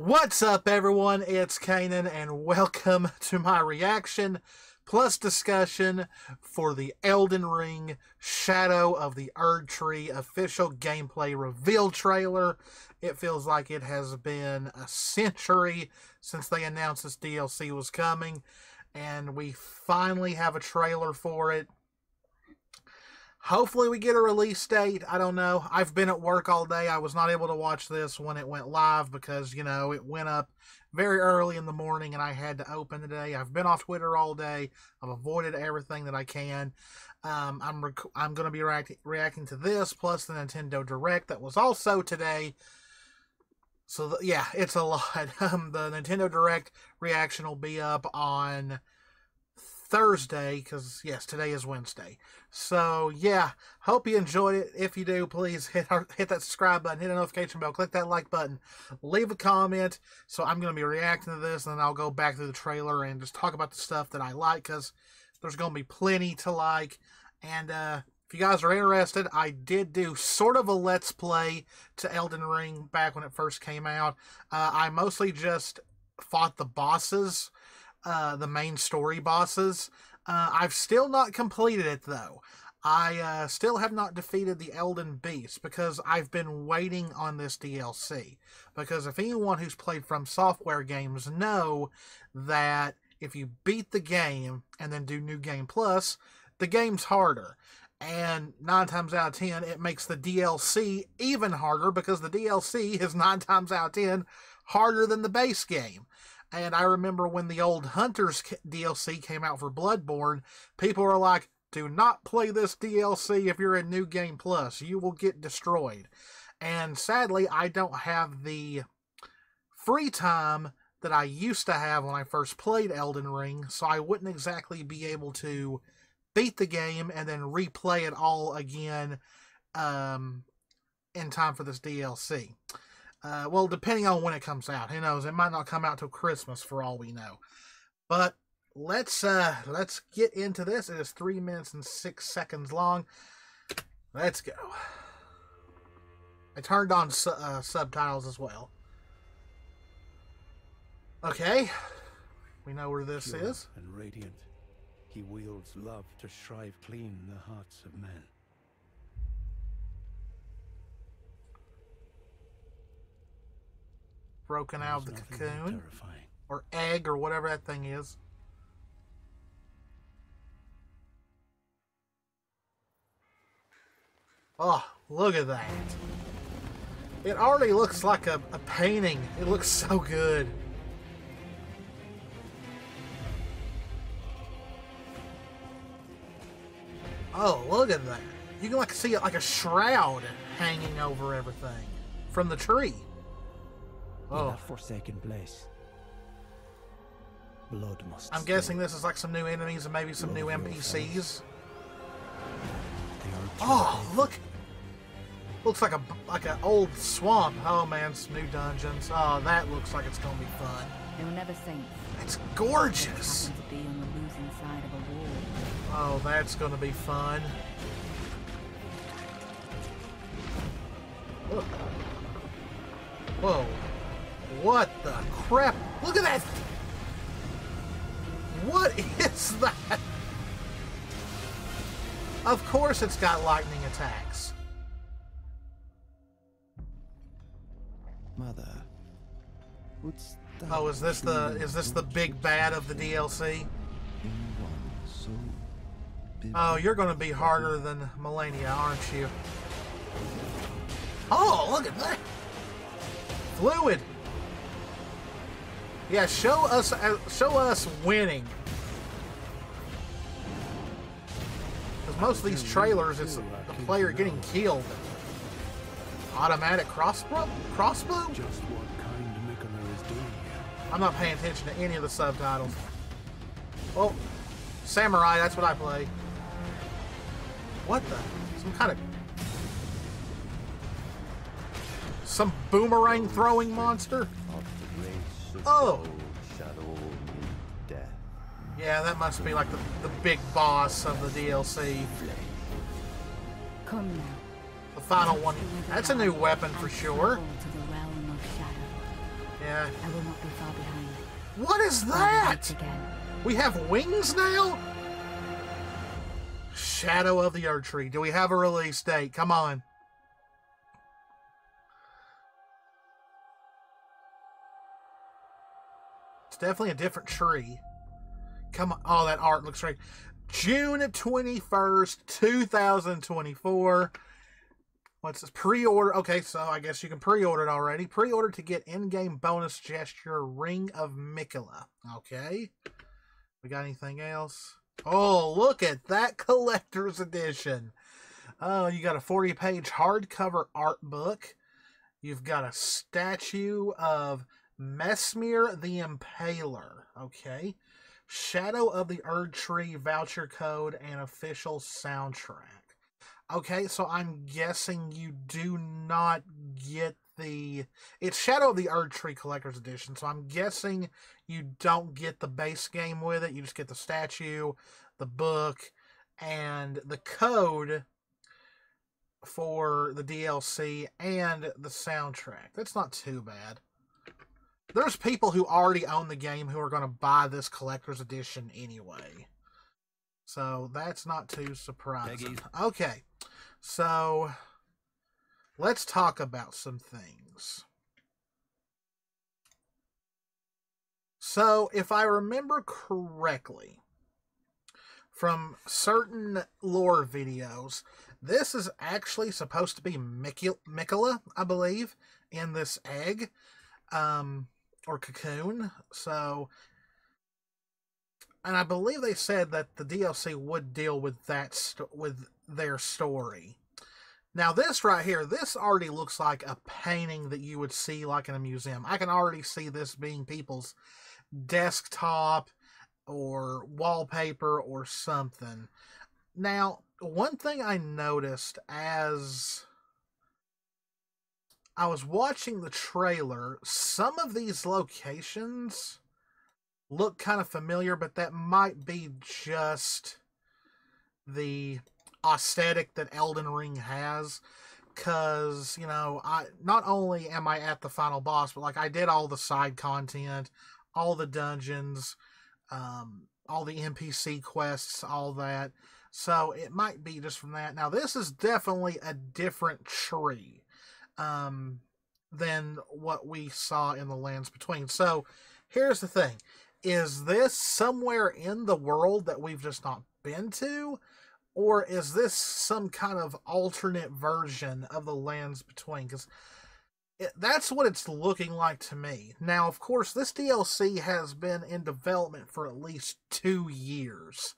What's up, everyone? It's Cannan, and welcome to my reaction plus discussion for the Elden Ring Shadow of the Erdtree official gameplay reveal trailer. It feels like it has been a century since they announced this DLC was coming, and we finally have a trailer for it. Hopefully we get a release date. I don't know. I've been at work all day. I was not able to watch this when it went live because, you know, it went up very early in the morning and I had to open today. I've been off Twitter all day. I've avoided everything that I can. I'm going to be reacting to this plus the Nintendo Direct that was also today. So, yeah, it's a lot. The Nintendo Direct reaction will be up on Thursday, because yes, today is Wednesday. So yeah, hope you enjoyed it. If you do, please hit that subscribe button, hit the notification bell, click that like button, leave a comment. So I'm going to be reacting to this, and then I'll go back to the trailer and just talk about the stuff that I like, because there's going to be plenty to like. And if you guys are interested, I did do sort of a Let's Play to Elden Ring back when it first came out. I mostly just fought the bosses, the main story bosses. I've still not completed it, though. I still have not defeated the Elden Beast because I've been waiting on this DLC. Because if anyone who's played From Software games know that if you beat the game and then do New Game Plus, the game's harder. And 9 times out of 10, it makes the DLC even harder because the DLC is 9 times out of 10 harder than the base game. And I remember when the old Hunters DLC came out for Bloodborne, people were like, do not play this DLC if you're in New Game Plus. You will get destroyed. And sadly, I don't have the free time that I used to have when I first played Elden Ring, so I wouldn't exactly be able to beat the game and then replay it all again in time for this DLC. Well, depending on when it comes out. Who knows? It might not come out till Christmas for all we know. But let's get into this. It is 3 minutes and 6 seconds long. Let's go. I turned on subtitles as well. Okay. We know where this is. And radiant, he wields love to shrive clean the hearts of men. Broken out of the cocoon or egg or whatever that thing is. Oh, look at that. It already looks like a painting. It looks so good. Oh, look at that. You can like see it like a shroud hanging over everything from the tree. Oh. In a forsaken place. Blood must I'm guessing this is like some new enemies and maybe some new NPCs. Oh, look! Looks like an old swamp. Oh man, some new dungeons. Oh, that looks like it's gonna be fun. They were never saints. It's gorgeous. To be on the losing side of a war. Oh, that's gonna be fun. Look. Whoa. What the crap? Look at that! What is that? Of course it's got lightning attacks. Mother, oh, is this the big bad of the DLC? Oh, you're gonna be harder than Melania, aren't you? Oh, look at that! Fluid! Yeah, show us winning. Because most of these trailers, it's the player getting killed. Automatic crossbow? Just what kind Mikola is doing here. I'm not paying attention to any of the subtitles. Oh, samurai, that's what I play. What the? Some boomerang throwing monster? Oh! Yeah, that must be like the big boss of the DLC. Come now. The final one. That's a new weapon for sure. Yeah. I will not be far behind. What is I will that? meet again. We have wings now? Shadow of the Erdtree. Do we have a release date? Come on. It's definitely a different tree. Come on. Oh, that art looks great. June 21st, 2024. What's this? Pre-order. Okay, so I guess you can pre-order it already. Pre-order to get in-game bonus gesture Ring of Mikola. Okay. We got anything else? Oh, look at that collector's edition. Oh, you got a 40-page hardcover art book. You've got a statue of Mesmir the Impaler. Okay. Shadow of the Erdtree voucher code and official soundtrack. Okay, so I'm guessing you do not get the... It's Shadow of the Erdtree Collector's Edition, so I'm guessing you don't get the base game with it. You just get the statue, the book, and the code for the DLC and the soundtrack. That's not too bad. There's people who already own the game who are going to buy this collector's edition anyway. So that's not too surprising. Okay, so let's talk about some things. So if I remember correctly from certain lore videos, this is actually supposed to be Mikola, I believe, in this egg. Or cocoon. So, and I believe they said that the DLC would deal with that with their story. Now this right here, this already looks like a painting that you would see like in a museum. I can already see this being people's desktop or wallpaper or something. Now, one thing I noticed as I was watching the trailer, some of these locations look kind of familiar, but that might be just the aesthetic that Elden Ring has. Because, you know, not only am I at the final boss, but like I did all the side content, all the dungeons, all the NPC quests, all that. So it might be just from that. Now, this is definitely a different tree than what we saw in the Lands Between. So here's the thing. Is this somewhere in the world that we've just not been to? Or is this some kind of alternate version of the Lands Between? Because that's what it's looking like to me. Now, of course, this DLC has been in development for at least 2 years.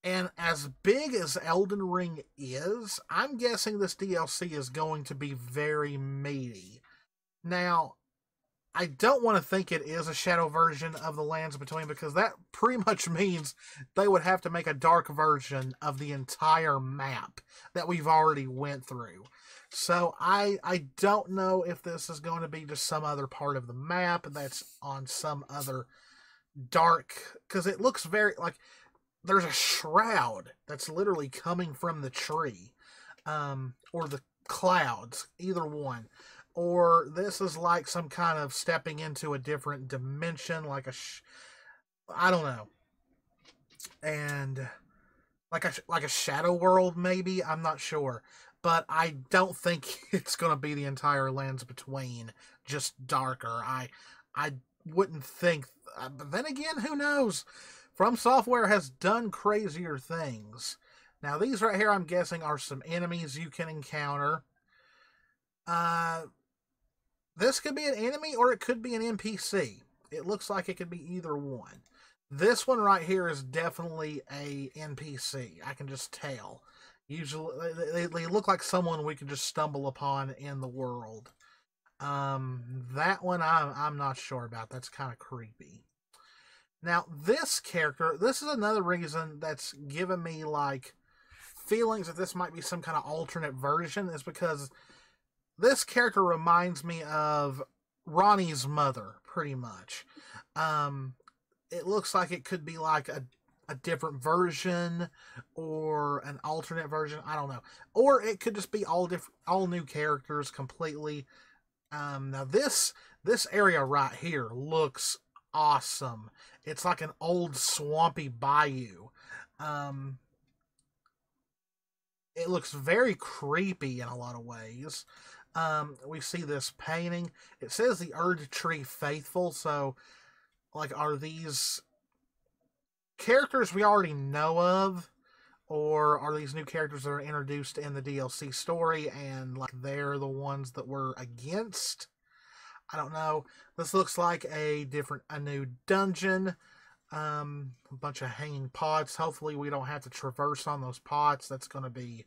And as big as Elden Ring is, I'm guessing this DLC is going to be very meaty. Now, I don't want to think it is a shadow version of the Lands Between, because that pretty much means they would have to make a dark version of the entire map that we've already went through. So I don't know if this is going to be just some other part of the map that's on some other dark, because it looks very like there's a shroud that's literally coming from the tree, or the clouds, either one. Or this is like some kind of stepping into a different dimension, like I don't know. And like a shadow world, maybe, I'm not sure. But I don't think it's going to be the entire Lands Between, just darker. I wouldn't think, but then again, who knows? From Software has done crazier things. Now, these right here, I'm guessing, are some enemies you can encounter. This could be an enemy or it could be an NPC. It looks like it could be either one. This one right here is definitely a NPC. I can just tell. Usually, they look like someone we could just stumble upon in the world. That one I'm not sure about. That's kind of creepy. Now, this character, this is another reason that's given me, like, feelings that this might be some kind of alternate version, is because this character reminds me of Ronnie's mother, pretty much. It looks like it could be, like, a different version, or an alternate version, I don't know. Or it could just be all new characters completely. Now this area right here looks awesome. It's like an old swampy bayou. Um, it looks very creepy in a lot of ways. We see this painting. It says the Erdtree faithful. So, like, are these characters we already know of, or are these new characters that are introduced in the DLC story and like they're the ones that we're against? I don't know. This looks like a new dungeon. A bunch of hanging pots. Hopefully we don't have to traverse on those pots. That's going to be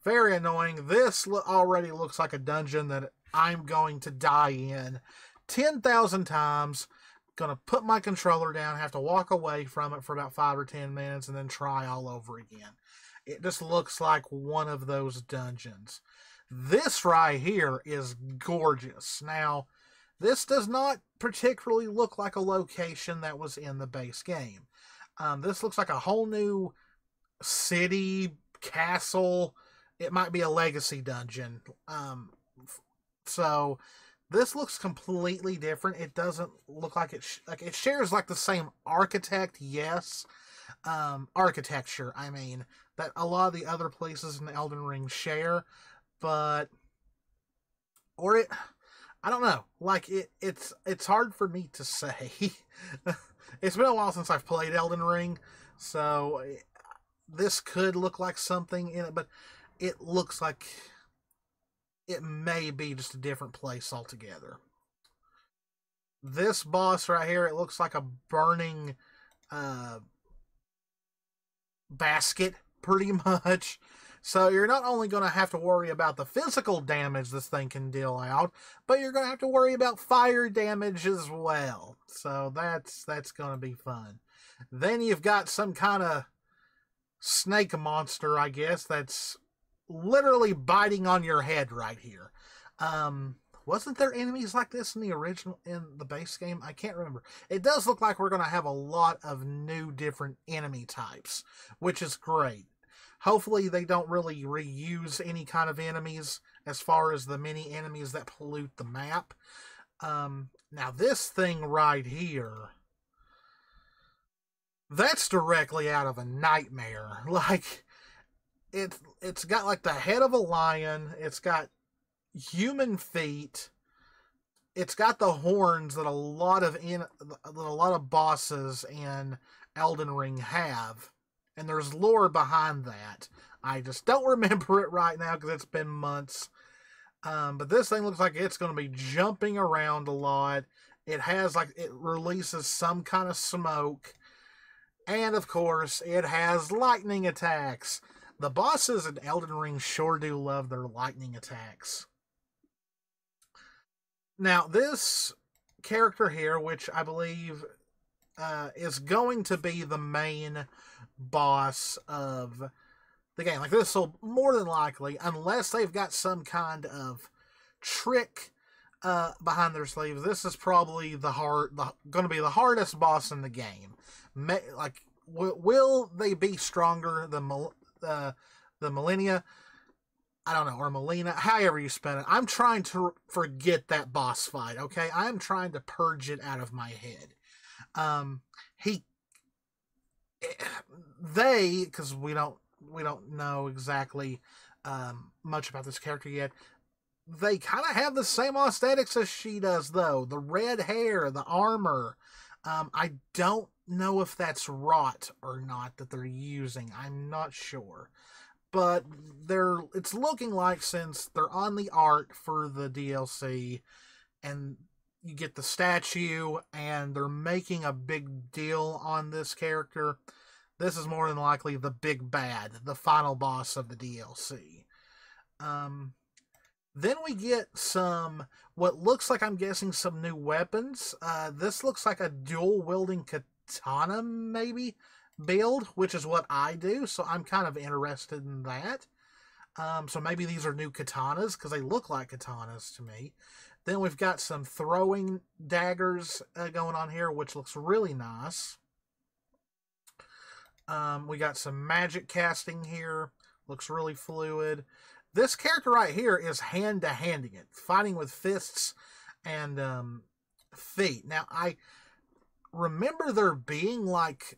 very annoying. This already looks like a dungeon that I'm going to die in 10,000 times. Going to put my controller down, have to walk away from it for about 5 or 10 minutes, and then try all over again. It just looks like one of those dungeons. This right here is gorgeous. Now, this does not particularly look like a location that was in the base game. This looks like a whole new city, castle. It might be a legacy dungeon. So this looks completely different. It doesn't look like it shares like the same architect, yes. Architecture, I mean, that a lot of the other places in Elden Ring share, but I don't know. Like it's hard for me to say. It's been a while since I've played Elden Ring, so this could look like something in it, but it looks like it may be just a different place altogether. This boss right here, it looks like a burning basket, pretty much. So you're not only going to have to worry about the physical damage this thing can deal out, but you're going to have to worry about fire damage as well. So that's going to be fun. Then you've got some kind of snake monster, I guess, that's literally biting on your head right here. Wasn't there enemies like this in the base game? I can't remember. It does look like we're going to have a lot of new different enemy types, which is great. Hopefully they don't really reuse any kind of enemies as far as the mini enemies that pollute the map. Now this thing right here, that's directly out of a nightmare. Like, it's got like the head of a lion. It's got human feet. It's got the horns that a lot of bosses in Elden Ring have. And there's lore behind that. I just don't remember it right now because it's been months. But this thing looks like it's going to be jumping around a lot. It releases some kind of smoke. And of course, it has lightning attacks. The bosses in Elden Ring sure do love their lightning attacks. Now, this character here, which I believe is going to be the main boss of the game. Like, this will more than likely, unless they've got some kind of trick behind their sleeves, this is probably going to be the hardest boss in the game. Will they be stronger than the Millennia? I don't know, or Melina, however you spell it. I'm trying to forget that boss fight, okay? I'm trying to purge it out of my head. Because we don't know exactly much about this character yet. They kind of have the same aesthetics as she does, though. The red hair, the armor. I don't know if that's wrought or not that they're using. I'm not sure. But it's looking like, since they're on the art for the DLC, and you get the statue, and they're making a big deal on this character, this is more than likely the big bad, the final boss of the DLC. Then we get what looks like, I'm guessing, some new weapons. This looks like a dual-wielding katana, maybe, build, which is what I do, so I'm kind of interested in that. So maybe these are new katanas, because they look like katanas to me. Then we've got some throwing daggers going on here, which looks really nice. We got some magic casting here. Looks really fluid. This character right here is hand-to-handing it, fighting with fists and feet. Now, I remember there being, like,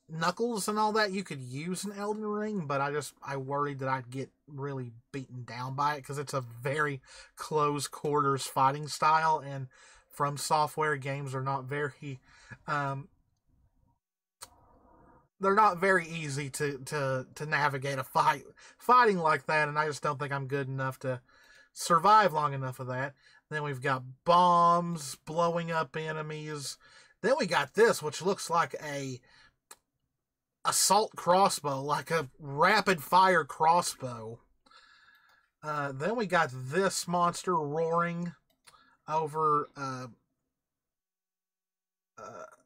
knuckles and all that you could use in Elden Ring, but I worried that I'd get really beaten down by it, because it's a very close quarters fighting style, and From Software games are not very they're not very easy to navigate a fighting like that, and I just don't think I'm good enough to survive long enough of that. Then we've got bombs blowing up enemies. Then we got this, which looks like a assault crossbow, like a rapid fire crossbow. Then we got this monster roaring over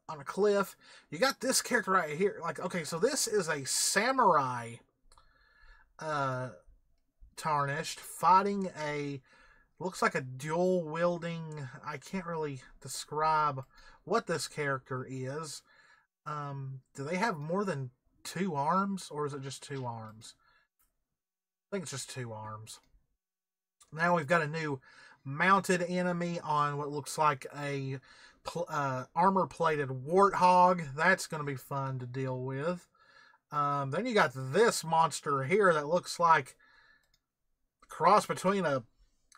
on a cliff. You got this character right here. Like, okay, so this is a samurai tarnished fighting looks like a dual wielding. I can't really describe what this character is. Do they have more than 2 arms, or is it just 2 arms? I think it's just 2 arms. Now we've got a new mounted enemy on what looks like a armor-plated warthog. That's going to be fun to deal with. Then you got this monster here that looks like a cross between a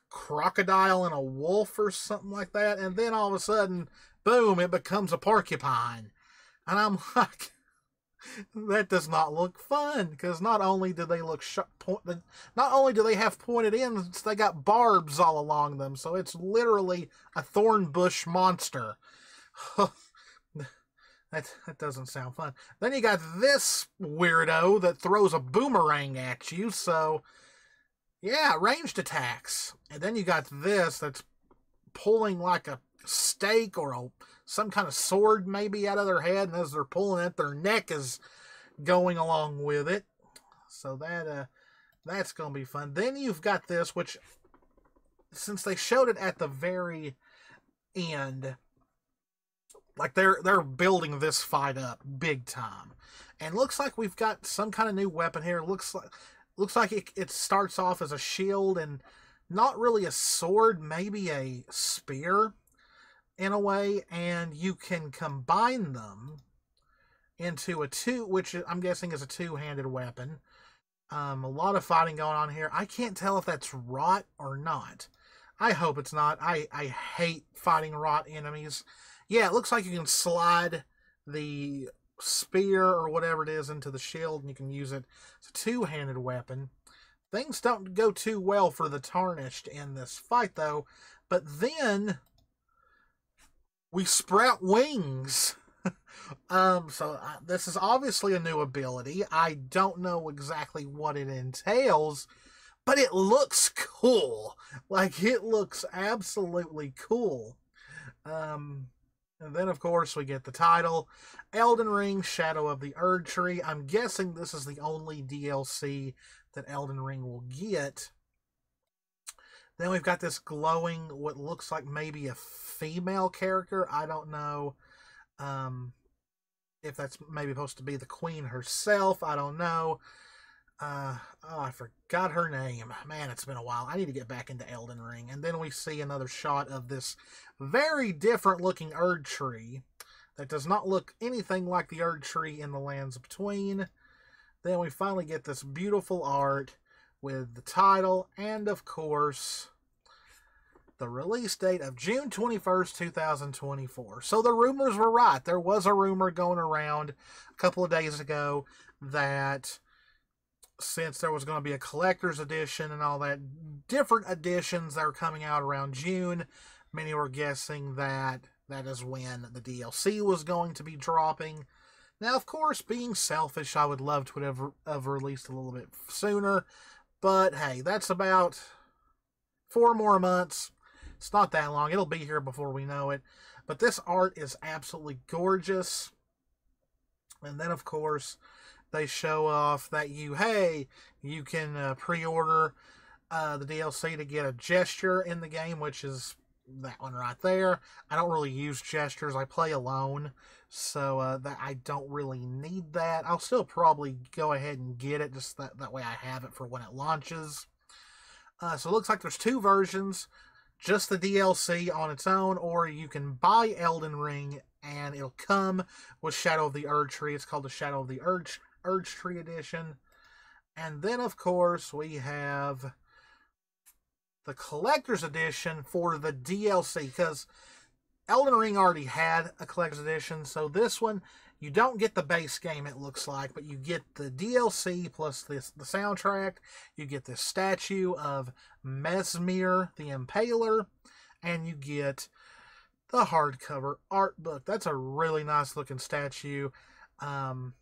crocodile and a wolf or something like that. And then all of a sudden, boom, it becomes a porcupine. And I'm like, that does not look fun, because not only do they look not only do they have pointed ends, they got barbs all along them, so it's literally a thorn bush monster. that doesn't sound fun. Then you got this weirdo that throws a boomerang at you, so yeah, ranged attacks. And then you got this that's pulling like a stake or some kind of sword maybe out of their head, and as they're pulling it, their neck is going along with it. So that's going to be fun. Then you've got this, which, since they showed it at the very end, like they're building this fight up big time. And looks like we've got some kind of new weapon here. Looks like it starts off as a shield and not really a sword, maybe a spear in a way, and you can combine them into which I'm guessing is a 2-handed weapon. A lot of fighting going on here. I can't tell if that's rot or not. I hope it's not. I hate fighting rot enemies. Yeah, it looks like you can slide the spear or whatever it is into the shield, and you can use it as a 2-handed weapon. Things don't go too well for the Tarnished in this fight, though. But then we sprout wings. This is obviously a new ability. I don't know exactly what it entails, but it looks cool. Like, it looks absolutely cool. And then, of course, we get the title, Elden Ring Shadow of the Erdtree. I'm guessing this is the only DLC that Elden Ring will get. Then we've got this glowing, what looks like maybe a female character. I don't know if that's maybe supposed to be the queen herself. I don't know. I forgot her name. Man, it's been a while. I need to get back into Elden Ring. And then we see another shot of this very different looking Erdtree that does not look anything like the Erdtree in the Lands Between. Then we finally get this beautiful art with the title and, of course, the release date of June 21st, 2024. So the rumors were right. There was a rumor going around a couple of days ago that since there was going to be a collector's edition and all that, different editions that were coming out around June, many were guessing that is when the DLC was going to be dropping. Now, of course, being selfish, I would love to have released a little bit sooner, but hey, that's about 4 more months. It's not that long. It'll be here before we know it. But this art is absolutely gorgeous. And then, of course, they show off that you can pre-order the DLC to get a gesture in the game, which is that one right there. I don't really use gestures. I play alone, so that I don't really need that. I'll still probably go ahead and get it, just that way I have it for when it launches. So it looks like there's two versions, just the DLC on its own, or you can buy Elden Ring and it'll come with Shadow of the Erdtree. It's called the Shadow of the Erdtree edition. And then, of course, we have the collector's edition for the DLC, because Elden Ring already had a collector's edition, so this one, you don't get the base game, it looks like, but you get the DLC plus the soundtrack. You get this statue of Mesmir the Impaler, and you get the hardcover art book. That's a really nice looking statue. And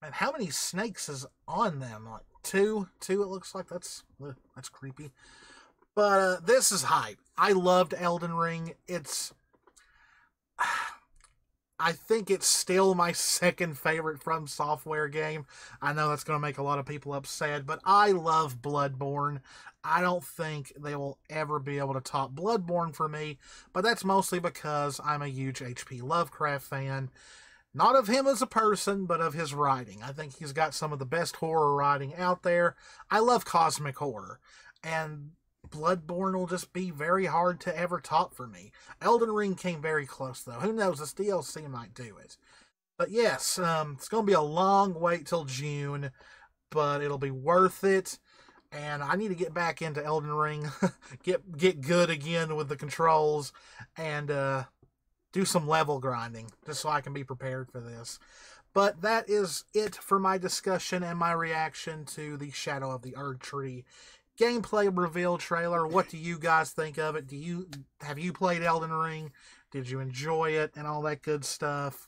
how many snakes is on them? Like two it looks like. That's creepy. But this is hype. I loved Elden Ring. I think it's still my second favorite From Software game. I know that's going to make a lot of people upset, but I love Bloodborne. I don't think they will ever be able to top Bloodborne for me, but that's mostly because I'm a huge H.P. Lovecraft fan. Not of him as a person, but of his writing. I think he's got some of the best horror writing out there. I love cosmic horror, and Bloodborne will just be very hard to ever top for me. Elden Ring came very close, though. Who knows? This DLC might do it. But yes, it's going to be a long wait till June, but it'll be worth it. And I need to get back into Elden Ring, get good again with the controls, and do some level grinding, just so I can be prepared for this. But that is it for my discussion and my reaction to the Shadow of the Erdtree gameplay reveal trailer. What do you guys think of it? Have you played Elden Ring? Did you enjoy it and all that good stuff?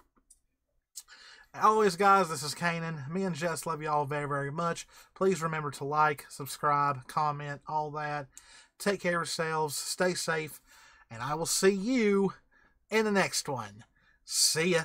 Always, guys, this is Cannan. Me and Jess love you all very, very much. Please remember to like, subscribe, comment, all that. Take care of yourselves. Stay safe. And I will see you in the next one. See ya.